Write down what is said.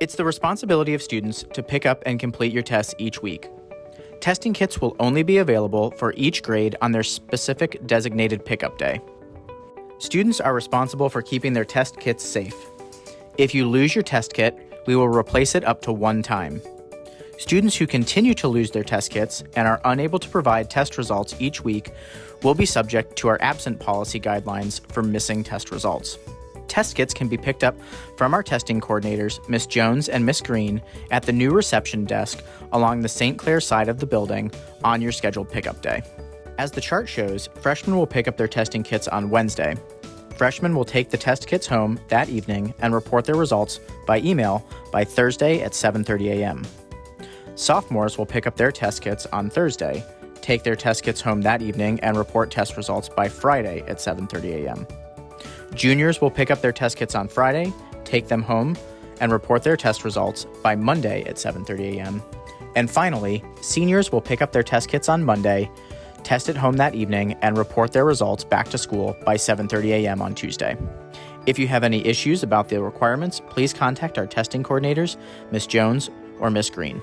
It's the responsibility of students to pick up and complete your tests each week. Testing kits will only be available for each grade on their specific designated pickup day. Students are responsible for keeping their test kits safe. If you lose your test kit, we will replace it up to 1 time. Students who continue to lose their test kits and are unable to provide test results each week will be subject to our absent policy guidelines for missing test results. Test kits can be picked up from our testing coordinators, Ms. Jones and Ms. Green, at the new reception desk along the St. Clair side of the building on your scheduled pickup day. As the chart shows, freshmen will pick up their testing kits on Wednesday. Freshmen will take the test kits home that evening and report their results by email by Thursday at 7:30 a.m. Sophomores will pick up their test kits on Thursday, take their test kits home that evening, and report test results by Friday at 7:30 a.m. Juniors will pick up their test kits on Friday, take them home, and report their test results by Monday at 7:30 a.m. And finally, seniors will pick up their test kits on Monday, test at home that evening, and report their results back to school by 7:30 a.m. on Tuesday. If you have any issues about the requirements, please contact our testing coordinators, Ms. Jones or Ms. Green.